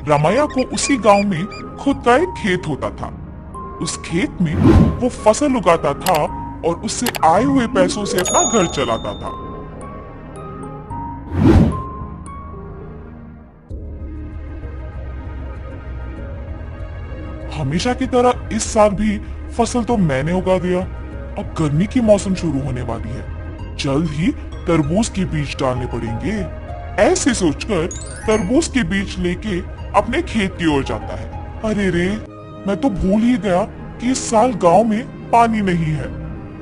रमैया को उसी गांव में खुद का एक खेत होता था। उस खेत में वो फसल उगाता था और उससे आए हुए पैसों से अपना घर चलाता था। हमेशा की तरह इस साल भी फसल तो मैंने उगा दिया। अब गर्मी की मौसम शुरू होने वाली है, जल्द ही तरबूज के बीज डालने पड़ेंगे। ऐसे सोचकर तरबूज के बीज लेके अपने खेत की ओर जाता है। अरे रे, मैं तो भूल ही गया कि इस साल गांव में पानी नहीं है।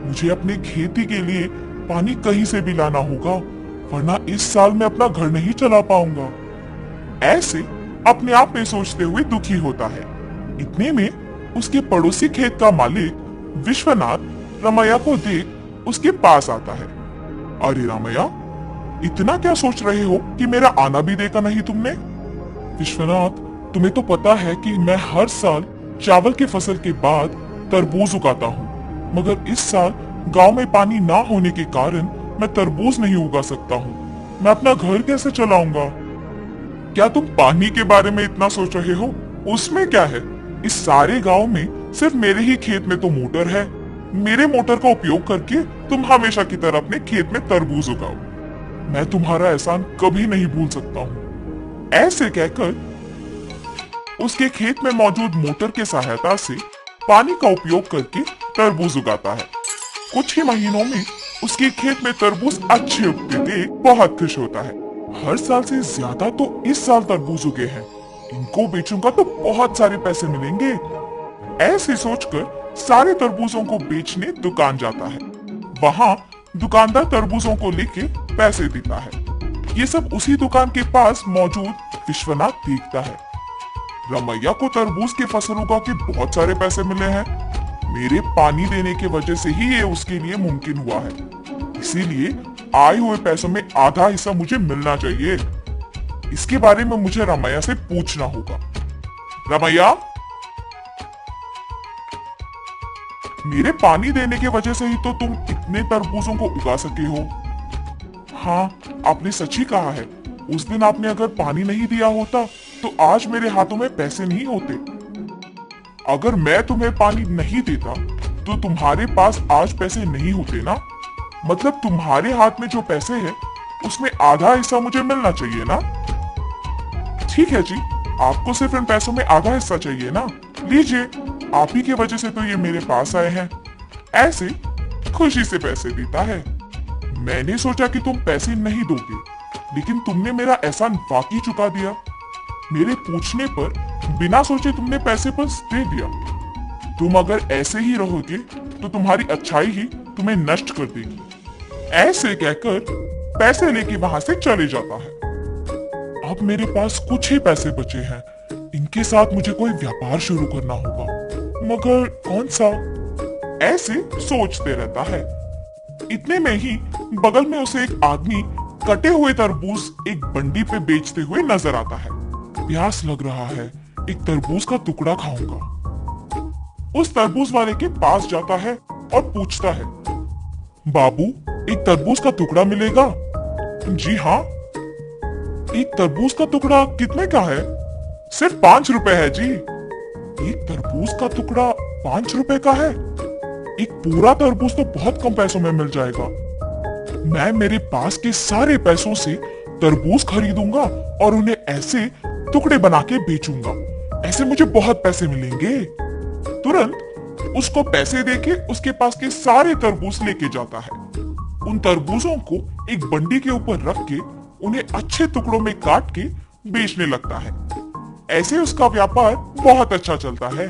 मुझे अपने खेती के लिए पानी कहीं से भी लाना होगा, वरना इस साल मैं अपना घर नहीं चला पाऊंगा। ऐसे अपने आप में सोचते हुए दुखी होता है। इतने में उसके पड़ोसी खेत का मालिक विश्वनाथ रमैया को देख उसके पास आता है। अरे रमैया, इतना क्या सोच रहे हो कि मेरा आना भी देखा नहीं तुमने? विश्वनाथ, तुम्हें तो पता है कि मैं हर साल चावल की फसल के बाद तरबूज उगाता हूँ, मगर इस साल गांव में पानी ना होने के कारण मैं तरबूज नहीं उगा सकता हूँ। मैं अपना घर कैसे चलाऊंगा? क्या तुम पानी के बारे में इतना सोच रहे हो? उसमें क्या है, इस सारे गांव में सिर्फ मेरे ही खेत में तो मोटर है। मेरे मोटर का उपयोग करके तुम हमेशा की तरह अपने खेत में तरबूज उगाओ। मैं तुम्हारा एहसान कभी नहीं भूल सकता हूँ। ऐसे कहकर उसके खेत में मौजूद मोटर की सहायता से पानी का उपयोग करके तरबूज उगाता है। कुछ ही महीनों में उसके खेत में तरबूज अच्छे उगते देख बहुत खुश होता है। हर साल से ज्यादा तो इस साल तरबूज उगे हैं, इनको बेचूंगा तो बहुत सारे पैसे मिलेंगे। ऐसे सोचकर सारे तरबूजों को बेचने दुकान जाता है। वहाँ दुकानदार तरबूजों को लेके पैसे देता है। ये सब उसी दुकान के पास मौजूद विश्वनाथ देखता है। रमैया को तरबूज के फसल उगा के बहुत सारे पैसे मिले हैं। मेरे पानी देने के वजह से ही ये उसके लिए मुमकिन हुआ है, इसीलिए आए हुए पैसों में आधा हिस्सा मुझे मिलना चाहिए। इसके बारे में मुझे रमैया से पूछना होगा। रमैया, मेरे पानी देने के वजह से ही तो तुम इतने तरबूजों को उगा सके हो। हाँ, आपने सच ही कहा है। उस दिन आपने अगर पानी नहीं दिया होता तो आज मेरे हाथों में पैसे नहीं होते। अगर मैं तुम्हें पानी नहीं देता तो तुम्हारे पास आज पैसे नहीं होते ना। मतलब तुम्हारे हाथ में जो पैसे हैं उसमें आधा हिस्सा मुझे मिलना चाहिए ना। ठीक है जी, आपको सिर्फ इन पैसों में आधा हिस्सा चाहिए ना। लीजिए, आप ही की वजह से तो ये मेरे पास आए हैं। ऐसे खुशी से पैसे देता है। मैंने सोचा कि तुम पैसे नहीं दोगे, लेकिन तुमने मेरा एहसान वाकई चुका दिया। मेरे पूछने पर बिना सोचे तुमने पैसे बस दे दिया। तुम अगर ऐसे ही रहोगे तो तुम्हारी अच्छाई ही तुम्हें नष्ट कर देगी। ऐसे कहकर पैसे लेके वहां से चले जाता है। अब मेरे पास कुछ ही पैसे बचे हैं, इनके साथ मुझे कोई व्यापार शुरू करना होगा, मगर कौन सा? ऐसे सोचते रहता है। इतने में ही बगल में उसे एक आदमी कटे हुए तरबूज एक बंडी पे बेचते हुए नजर आता है। प्यास लग रहा है, एक तरबूज का टुकड़ा खाऊंगा। उस तरबूज वाले के पास जाता है और पूछता है, बाबू, एक तरबूज का टुकड़ा मिलेगा? जी हाँ। एक तरबूज का टुकड़ा कितने का है? सिर्फ 5 रुपए है जी। एक तरबूज का टुकड़ा 5 रुपए का है? एक पूरा तरबूज तो बहुत कम पैसों में मिल जाएगा। मैं मेरे पास के सारे पैसों से तरबूज खरीदूंगा और उन्हें ऐसे टुकड़े बना के बेचूंगा। ऐसे मुझे बहुत पैसे मिलेंगे। तुरंत उसको पैसे देके उसके पास के सारे तरबूज लेके जाता है। उन तरबूजों को एक बंडी के ऊपर रख के उन्हें अच्छे टुकड़ों में काट के बेचने लगता है। ऐसे उसका व्यापार बहुत अच्छा चलता है।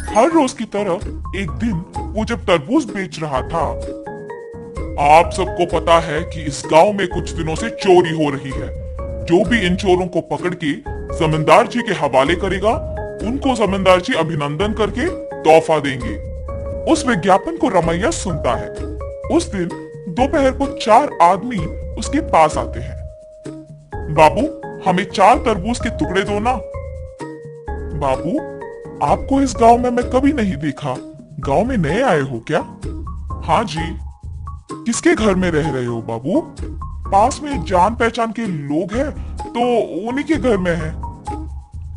हर रोज की तरह एक दिन वो जब तरबूज बेच रहा था। आप सबको पता है कि इस गांव में कुछ दिनों से चोरी हो रही है। जो भी इन चोरों को पकड़ के जमींदार जी के हवाले करेगा, उनको जमींदार जी अभिनंदन करके तोहफा देंगे। उस विज्ञापन को रमैया सुनता है। उस दिन दोपहर को 4 आदमी उसके पास आते हैं। बाबू, हमें 4 तरबूज के टुकड़े दो ना। बाबू, आपको इस गांव में मैं कभी नहीं देखा। गांव में नए आए हो क्या? हाँ जी। किसके घर में रह रहे हो बाबू? पास में जान पहचान के लोग हैं तो उन्हीं के घर में है।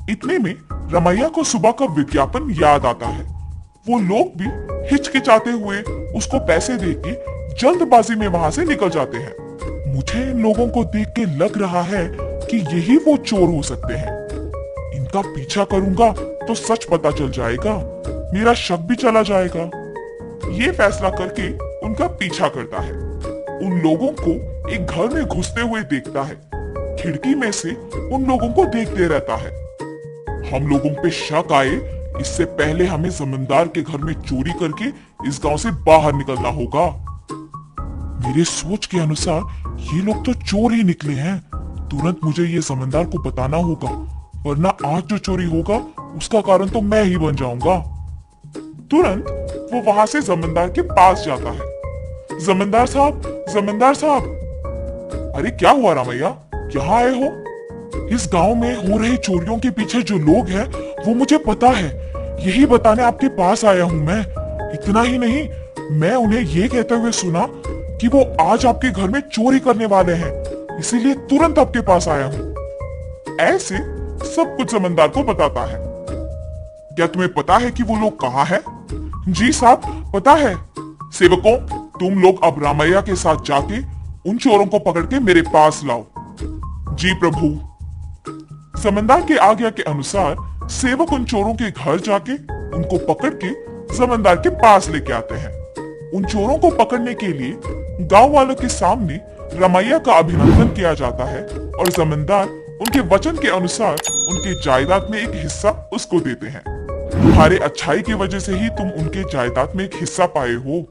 इतने में रमैया को सुबह का विज्ञापन याद आता है। वो लोग भी हिचकिचाते हुए उसको पैसे देके जल्दबाजी में वहां से निकल जाते हैं। मुझे इन लोगों को देख के लग रहा है कि यही वो चोर हो सकते हैं। इनका पीछा करूंगा तो सच पता चल जाएगा, मेरा शक भी चला जाएगा। ये फैसला करके उनका पीछा करता है। उन लोगों को एक घर में घुसते हुए देखता है। खिड़की में से उन लोगों को देखते रहता है। हम लोगों पे शक आए इससे पहले हमें जमींदार के घर में चोरी करके इस गांव से बाहर निकलना होगा। मेरे सोच के अनुसार ये लोग तो चोर ही निकले हैं। तुरंत मुझे ये जमींदार को बताना होगा, वरना आज जो चोरी होगा उसका कारण तो मैं ही बन जाऊंगा। तुरंत वो वहां से जमींदार के पास जाता है। जमींदार साहब, जमींदार साहब। अरे क्या हुआ रामैया, यहाँ आए हो? इस गांव में हो रही चोरियों के पीछे जो लोग हैं वो मुझे पता है, यही बताने आपके पास आया हूँ मैं। इतना ही नहीं, मैं उन्हें ये कहते हुए सुना कि वो आज आपके घर में चोरी करने वाले हैं, इसीलिए तुरंत आपके पास आया हूँ। ऐसे सब कुछ जमींदार को बताता है। क्या तुम्हें पता है कि वो लोग कहाँ हैं? जी साहब, पता है। सेवकों, तुम लोग अब रामैया के साथ जाके उन चोरों को पकड़ के मेरे पास लाओ। जी प्रभु। जमींदार के आज्ञा के अनुसार सेवक उन चोरों के घर जाके उनको पकड़ के जमींदार के पास लेके आते हैं। उन चोरों को पकड़ने के लिए गांव वालों के सामने रमैया का अभिनंदन किया जाता है और जमींदार उनके वचन के अनुसार उनके जायदाद में एक हिस्सा उसको देते हैं। तुम्हारे अच्छाई की वजह से ही तुम उनके जायदाद में एक हिस्सा पाए हो।